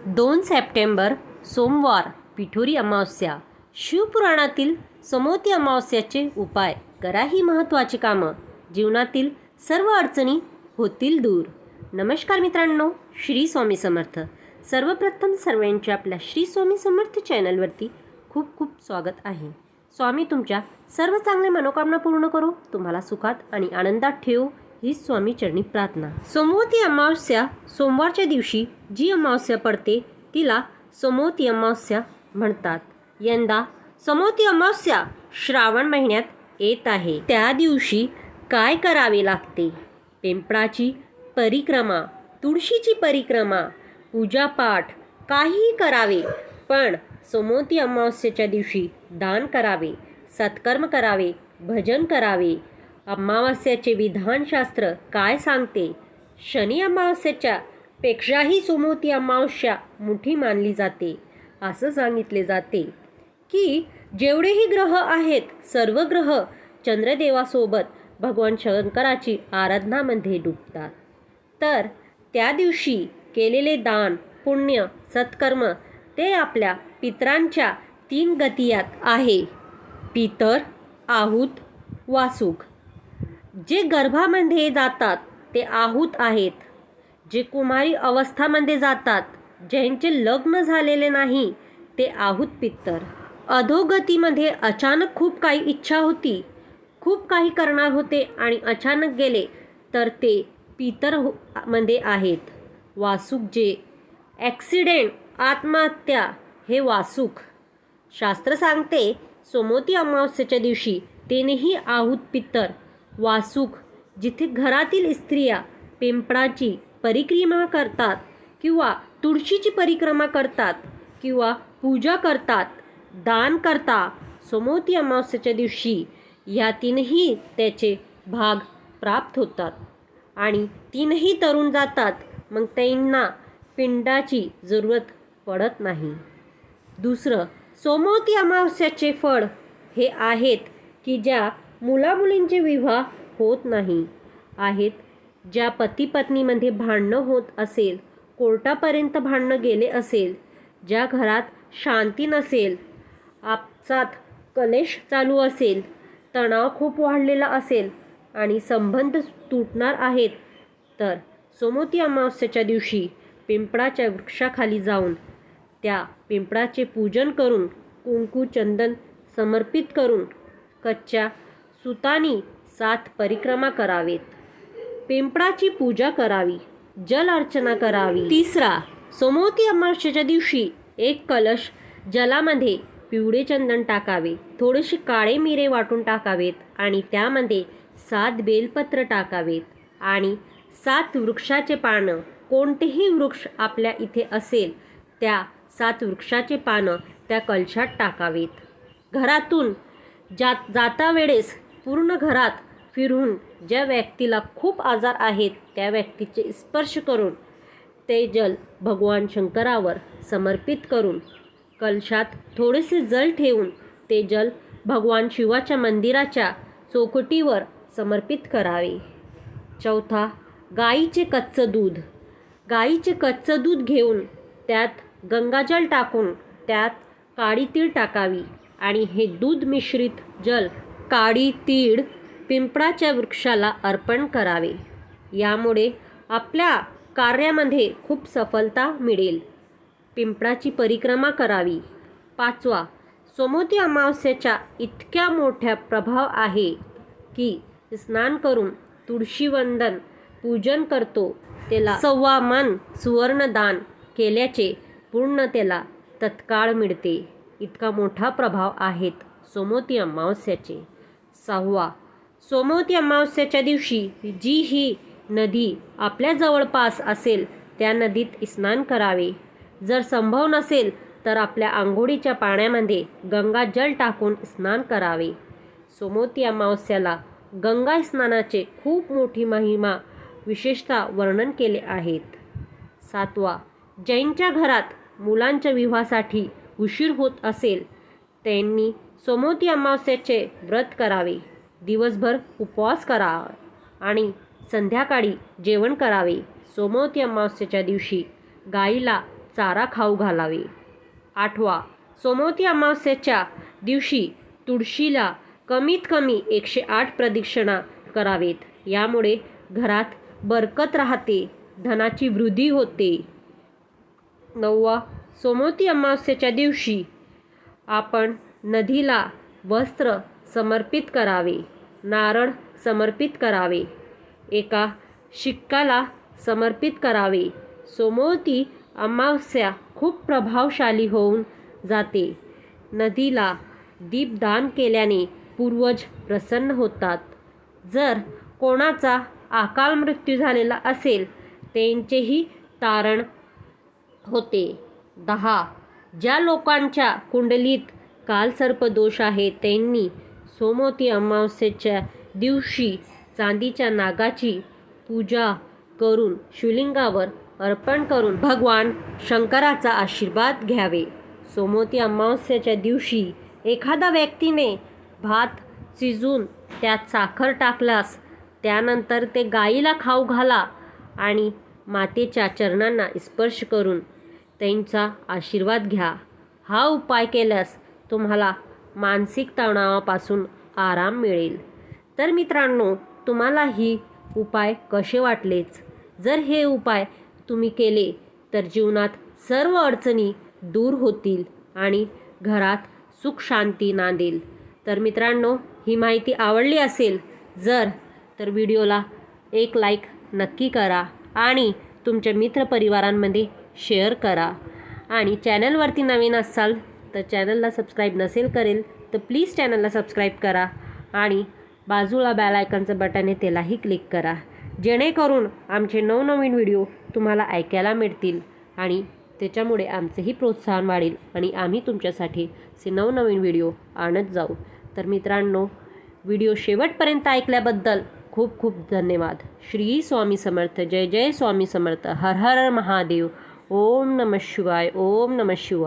2 September सोमवार पिठोरी अमावस्या. शिवपुराणातील समोती अमावस्याचे उपाय करा ही महत्त्वाची कामं. जीवनातील सर्व अडचणी होतील दूर. नमस्कार मित्रांनो, श्री स्वामी समर्थ. सर्वप्रथम सर्वांचे आपल्या श्री स्वामी समर्थ चॅनलवरती खूप खूप स्वागत आहे. स्वामी तुमच्या सर्व चांगल्या मनोकामना पूर्ण करो, तुम्हाला सुखात आणि आनंदात ठेवो ही स्वामी चरणी प्रार्थना. सोमवती अमावस्या सोमवारच्या दिवशी जी अमावस्या पडते तिला सोमवती अमावस्या म्हणतात. यंदा सोमवती अमावस्या श्रावण महिन्यात येत आहे. त्या दिवशी काय करावे लागते? पिंपळाची परिक्रमा, तुळशीची परिक्रमा, पूजापाठ काहीही करावे, पण सोमवती अमावस्येच्या दिवशी दान करावे, सत्कर्म करावे, भजन करावे. अमावस्याचे विधानशास्त्र काय सांगते? शनी अमावस्येच्या पेक्षाही सोमवती अमावस्या मोठी मानली जाते. असं सांगितले जाते की जेवढेही ग्रह आहेत सर्व ग्रह चंद्रदेवासोबत भगवान शंकराची आराधनामध्ये डुबतात. तर त्या दिवशी केलेले दान, पुण्य, सत्कर्म ते आपल्या पितरांच्या 3 गतियात आहे: पितर, आहूत, वासुक. जे गर्भामध्ये जातात ते आहूत आहेत. जे कुमारी अवस्थामध्ये जातात, ज्यांचे लग्न झालेले नाही ते आहूत पितर. अधोगतीमध्ये अचानक खूप काही इच्छा होती, खूप काही करणार होते आणि अचानक गेले तर ते पितर मध्ये आहेत. वासुक जे ॲक्सिडेंट, आत्महत्या हे वासुक. शास्त्र सांगते सोमवती अमावस्येच्या दिवशी तीनही आहूत पितर वासुक जिथे घरातील स्त्रिया पिंपळाची परिक्रमा करतात किंवा तुळशीची परिक्रमा करतात किंवा पूजा करतात, दान करतात, सोमवती अमावस्येच्या दिवशी या तीनही त्याचे भाग प्राप्त होतात आणि तीनही तरुण जातात. मग त्यांना पिंडाची जरूरत पडत नाही. दुसरं, सोमवती अमावस्याचे फळ हे आहेत की ज्या मुलामुलींचे विवाह होत नाही आहेत, ज्या पती पत्नीमध्ये भांडणं होत असेल, कोर्टापर्यंत भांडणं गेले असेल, ज्या घरात शांती नसेल, आपसात कलेश चालू असेल, तणाव खूप वाढलेला असेल आणि संबंध तुटणार आहेत, तर सोमवती अमावस्येच्या दिवशी पिंपळाच्या वृक्षाखाली जाऊन त्या पिंपळाचे पूजन करून कुंकू चंदन समर्पित करून कच्च्या सुतानी 7 परिक्रमा करावेत. पिंपळाची पूजा करावी, जल अर्चना करावी. तिसरा, सोमवती अमावस्येच्या दिवशी एक कलश जलामध्ये पिवळे चंदन टाकावे, थोडेसे काळे मिरे वाटून टाकावेत आणि त्यामध्ये 7 बेलपत्र टाकावेत आणि 7 वृक्षाचे पानं, कोणतेही वृक्ष आपल्या इथे असेल त्या 7 वृक्षाचे पानं त्या कलशात टाकावेत. घरातून जाता वेळेस पूर्ण घरात फिरून ज्या व्यक्तीला खूप आजार आहेत त्या व्यक्तीचे स्पर्श करून ते जल भगवान शंकरावर समर्पित करून कलशात थोडेसे जल ठेवून ते जल भगवान शिवाच्या मंदिराच्या चौकटीवर समर्पित करावे. चौथा, गाईचे कच्चं दूध. गाईचे कच्चं दूध घेऊन त्यात गंगाजल टाकून त्यात काळी तीळ टाकावी आणि हे दूध मिश्रित जल, काळी तीळ पिंपळाच्या वृक्षाला अर्पण करावे. यामुळे आपल्या कार्यामध्ये खूप सफलता मिळेल. पिंपळाची परिक्रमा करावी. 5वा, सोमवती अमावस्येचा इतक्या मोठा प्रभाव आहे की स्नान करून तुळशीवंदन पूजन करतो त्याला 1.25 मन सुवर्णदान केल्याचे पुण्य त्याला तत्काळ मिळते. इतका मोठा प्रभाव आहेत सोमवती अमावस्याचे. 6वा, सोमवती अमावस्येच्या दिवशी जी ही नदी आपल्या जवळपास असेल त्या नदीत स्नान करावे. जर संभव नसेल तर आपल्या आंघोळीच्या पाण्यामध्ये गंगाजल टाकून स्नान करावे. सोमवती अमावस्याला गंगा स्नानाचे खूप मोठी महिमा विशेषतः वर्णन केले आहेत. 7वा, ज्यांच्या घरात मुलांच्या विवाहासाठी उशीर होत असेल त्यांनी सोमवती अमावस्येचे व्रत करावे. दिवसभर उपवास करावा आणि संध्याकाळी जेवण करावे. सोमवती अमावस्येच्या दिवशी गाईला चारा खाऊ घालावे. 8. सोमवती अमावस्येच्या दिवशी तुळशीला कमीत कमी 108 प्रदक्षिणा करावेत. यामुळे घरात बरकत राहते, धनाची वृद्धी होते. 9. सोमवती अमावस्येच्या दिवशी आपण नदीला वस्त्र समर्पित करावे, नारळ समर्पित करावे, एका शिक्काला समर्पित करावे. सोमवती अमावस्या खूप प्रभावशाली होऊन जाते. नदीला दीपदान केल्याने पूर्वज प्रसन्न होतात. जर कोणाचा अकाल मृत्यू झालेला असेल त्यांचेही तारण होते. 10. ज्या लोकांच्या कुंडलीत कालसर्पदोष आहे त्यांनी सोमवती अमावस्येच्या दिवशी चांदीच्या नागाची पूजा करून शिवलिंगावर अर्पण करून भगवान शंकराचा आशीर्वाद घ्यावे. सोमवती अमावस्येच्या दिवशी एखाद्या व्यक्तीने भात शिजून त्यात साखर टाकल्यास त्यानंतर ते गाईला खाऊ घाला आणि मातेच्या चरणांना स्पर्श करून त्यांचा आशीर्वाद घ्या. हा उपाय केल्यास तुम्हाला मानसिक तणावापासून आराम मिळेल. तर मित्रांनो, तुम्हाला ही उपाय कसे वाटलेच? जर हे उपाय तुम्ही केले तर जीवनात सर्व अडचणी दूर होतील आणि घरात सुख शांती नांदेल. तर मित्रांनो, ही माहिती आवडली असेल तर व्हिडिओला एक लाईक नक्की करा आणि तुमच्या मित्रपरिवारांमध्ये शेअर करा. आणि चॅनलवरती नवीन असाल तर चॅनलला सबस्क्राईब नसेल करेल तर प्लीज चॅनलला सबस्क्राईब करा आणि बाजूला बेल आयकॉनचं बटन आहे त्यालाही क्लिक करा, जेणेकरून आमचे नवनवीन व्हिडिओ तुम्हाला ऐकायला मिळतील आणि त्याच्यामुळे आमचंही प्रोत्साहन वाढेल आणि आम्ही तुमच्यासाठी असे नवनवीन व्हिडिओ आणत जाऊ. तर मित्रांनो, व्हिडिओ शेवटपर्यंत ऐकल्याबद्दल खूप खूप धन्यवाद. श्री स्वामी समर्थ. जय जय स्वामी समर्थ. हर हर महादेव. ओम नमः शिवाय. ओम नमः शिवाय.